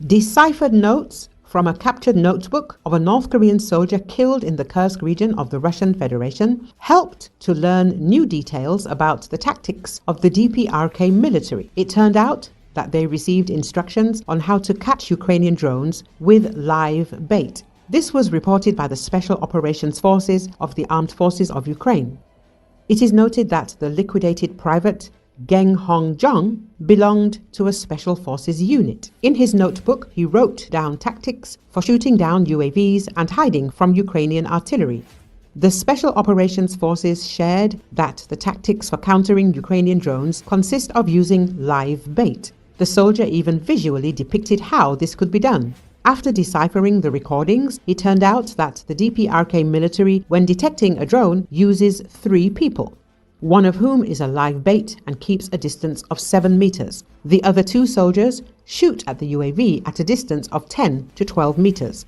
Deciphered notes from a captured notebook of a North Korean soldier killed in the Kursk region of the Russian Federation helped to learn new details about the tactics of the DPRK military. It turned out that they received instructions on how to catch Ukrainian drones with live bait. This was reported by the Special Operations Forces of the Armed Forces of Ukraine. It is noted that the liquidated private Geng Hong Jong belonged to a Special Forces unit. In his notebook, he wrote down tactics for shooting down UAVs and hiding from Ukrainian artillery. The Special Operations Forces shared that the tactics for countering Ukrainian drones consist of using live bait. The soldier even visually depicted how this could be done. After deciphering the recordings, it turned out that the DPRK military, when detecting a drone, uses 3 people, one of whom is a live bait and keeps a distance of 7 meters. The other 2 soldiers shoot at the UAV at a distance of 10 to 12 meters.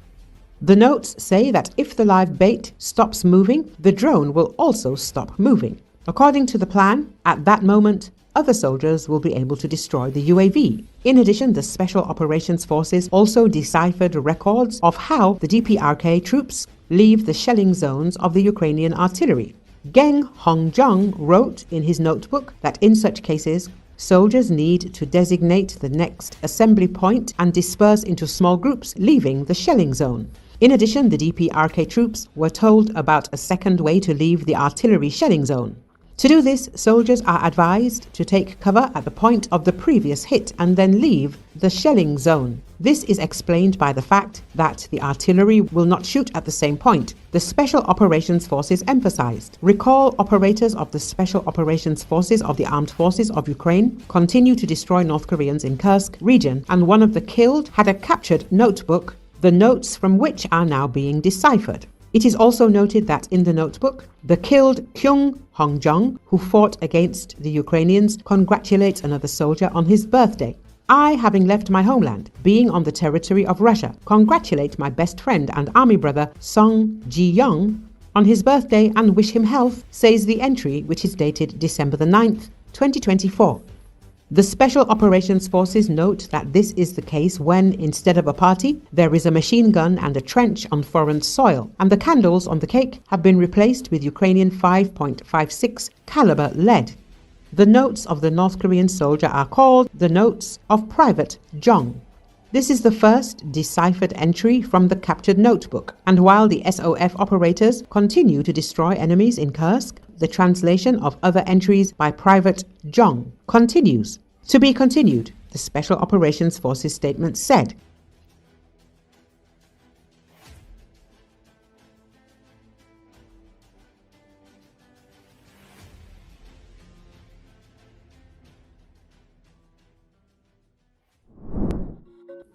The notes say that if the live bait stops moving, the drone will also stop moving. According to the plan, at that moment, other soldiers will be able to destroy the UAV. In addition, the Special Operations Forces also deciphered records of how the DPRK troops leave the shelling zones of the Ukrainian artillery. Geng Hong Jong wrote in his notebook that in such cases, soldiers need to designate the next assembly point and disperse into small groups, leaving the shelling zone. In addition, the DPRK troops were told about a second way to leave the artillery shelling zone. To do this, soldiers are advised to take cover at the point of the previous hit and then leave the shelling zone. This is explained by the fact that the artillery will not shoot at the same point. The Special Operations Forces emphasized. Recall operators of the Special Operations Forces of the Armed Forces of Ukraine continue to destroy North Koreans in Kursk region, and one of the killed had a captured notebook, the notes from which are now being deciphered. It is also noted that in the notebook, the killed Geng Hong Jong, who fought against the Ukrainians, congratulates another soldier on his birthday. I, having left my homeland, being on the territory of Russia, congratulate my best friend and army brother Song Ji-young on his birthday and wish him health, says the entry, which is dated December the 9th, 2024. The Special Operations Forces note that this is the case when, instead of a party, there is a machine gun and a trench on foreign soil, and the candles on the cake have been replaced with Ukrainian 5.56 caliber lead. The notes of the North Korean soldier are called the Notes of Private Jong. This is the first deciphered entry from the captured notebook, and while the SOF operators continue to destroy enemies in Kursk, the translation of other entries by Private Jong continues. To be continued, the Special Operations Forces statement said.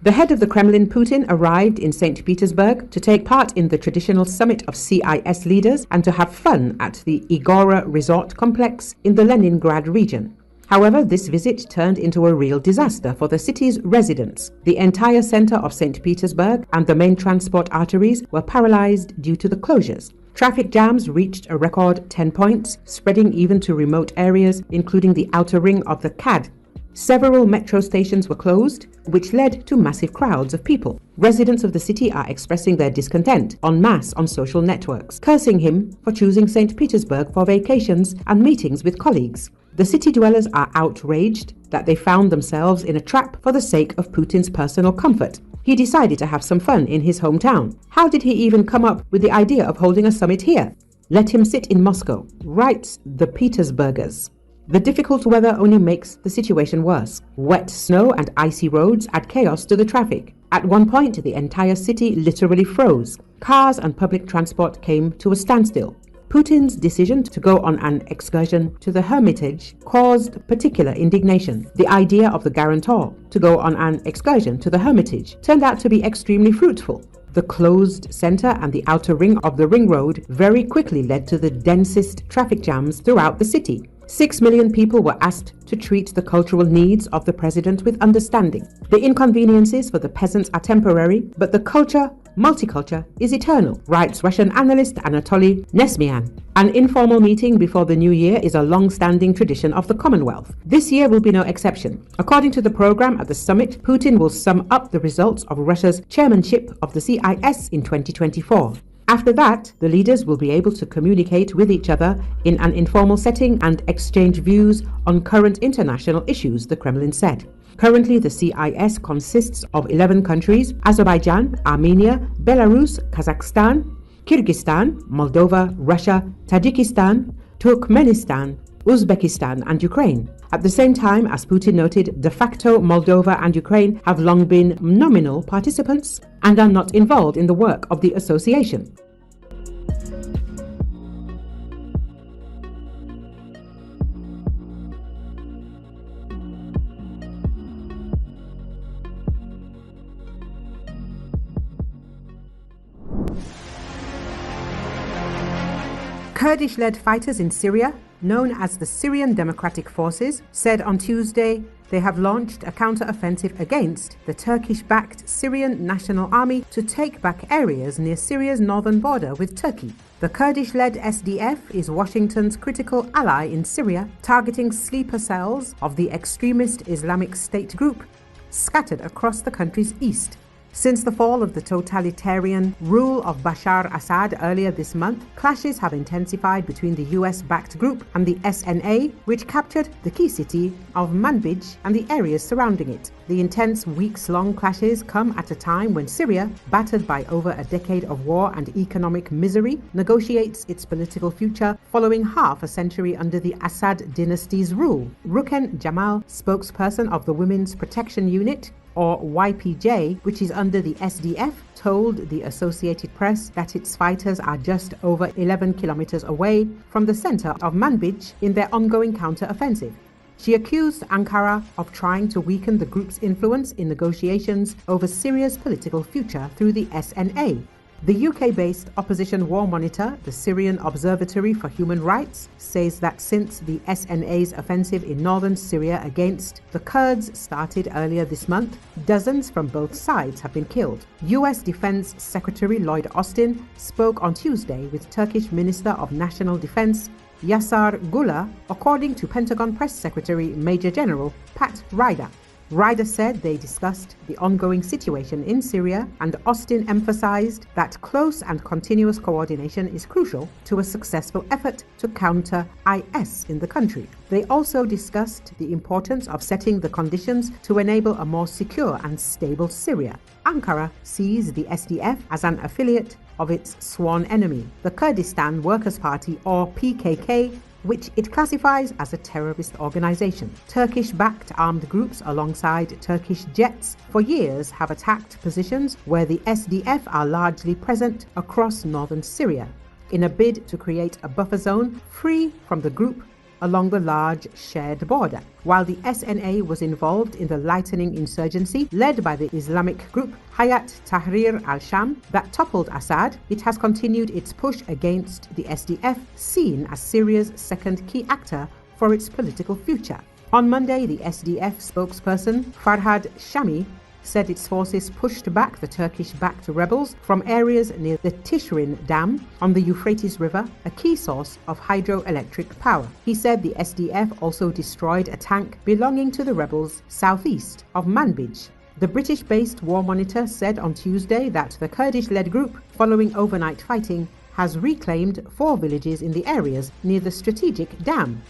The head of the Kremlin, Putin, arrived in St. Petersburg to take part in the traditional summit of CIS leaders and to have fun at the Igora resort complex in the Leningrad region. However, this visit turned into a real disaster for the city's residents. The entire center of St. Petersburg and the main transport arteries were paralyzed due to the closures. Traffic jams reached a record 10 points, spreading even to remote areas, including the outer ring of the KAD. Several metro stations were closed, which led to massive crowds of people. Residents of the city are expressing their discontent en masse on social networks, cursing him for choosing St. Petersburg for vacations and meetings with colleagues. The city dwellers are outraged that they found themselves in a trap for the sake of Putin's personal comfort. He decided to have some fun in his hometown. How did he even come up with the idea of holding a summit here? Let him sit in Moscow, writes the Petersburgers. The difficult weather only makes the situation worse. Wet snow and icy roads add chaos to the traffic. At one point, the entire city literally froze. Cars and public transport came to a standstill. Putin's decision to go on an excursion to the Hermitage caused particular indignation. The idea of the guarantor to go on an excursion to the Hermitage turned out to be extremely fruitful. The closed center and the outer ring of the ring road very quickly led to the densest traffic jams throughout the city. 6 million people were asked to treat the cultural needs of the president with understanding. The inconveniences for the peasants are temporary, but the culture multiculture is eternal, writes Russian analyst Anatoly Nesmian. An informal meeting before the new year is a long-standing tradition of the Commonwealth. This year will be no exception. According to the program at the summit, Putin will sum up the results of Russia's chairmanship of the CIS in 2024. After that, the leaders will be able to communicate with each other in an informal setting and exchange views on current international issues, the Kremlin said. Currently, the CIS consists of 11 countries: Azerbaijan, Armenia, Belarus, Kazakhstan, Kyrgyzstan, Moldova, Russia, Tajikistan, Turkmenistan, Uzbekistan and Ukraine. At the same time, as Putin noted, de facto Moldova and Ukraine have long been nominal participants and are not involved in the work of the association. Kurdish-led fighters in Syria, known as the Syrian Democratic Forces, said on Tuesday they have launched a counter-offensive against the Turkish-backed Syrian National Army to take back areas near Syria's northern border with Turkey. The Kurdish-led SDF is Washington's critical ally in Syria, targeting sleeper cells of the extremist Islamic State group scattered across the country's east. Since the fall of the totalitarian rule of Bashar Assad earlier this month, clashes have intensified between the US-backed group and the SNA, which captured the key city of Manbij and the areas surrounding it. The intense weeks-long clashes come at a time when Syria, battered by over a decade of war and economic misery, negotiates its political future following half a century under the Assad dynasty's rule. Ruken Jamal, spokesperson of the Women's Protection Unit, or YPJ, which is under the SDF, told the Associated Press that its fighters are just over 11 kilometers away from the center of Manbij in their ongoing counter-offensive. She accused Ankara of trying to weaken the group's influence in negotiations over Syria's political future through the SNA. The UK-based opposition war monitor, the Syrian Observatory for Human Rights, says that since the SNA's offensive in northern Syria against the Kurds started earlier this month, dozens from both sides have been killed. US Defense Secretary Lloyd Austin spoke on Tuesday with Turkish Minister of National Defense Yasar Gula, according to Pentagon Press Secretary Major General Pat Ryder. Ryder said they discussed the ongoing situation in Syria, and Austin emphasized that close and continuous coordination is crucial to a successful effort to counter IS in the country. They also discussed the importance of setting the conditions to enable a more secure and stable Syria. Ankara sees the SDF as an affiliate of its sworn enemy, the Kurdistan Workers' Party, or PKK, which it classifies as a terrorist organization. Turkish-backed armed groups alongside Turkish jets for years have attacked positions where the SDF are largely present across northern Syria, in a bid to create a buffer zone free from the group along the large shared border. While the SNA was involved in the lightning insurgency led by the Islamic group Hayat Tahrir al-Sham that toppled Assad, it has continued its push against the SDF, seen as Syria's second key actor for its political future. On Monday, the SDF spokesperson Farhad Shami said its forces pushed back the Turkish-backed rebels from areas near the Tishrin Dam on the Euphrates River, a key source of hydroelectric power. He said the SDF also destroyed a tank belonging to the rebels southeast of Manbij. The British-based War Monitor said on Tuesday that the Kurdish-led group, following overnight fighting, has reclaimed 4 villages in the areas near the strategic dam.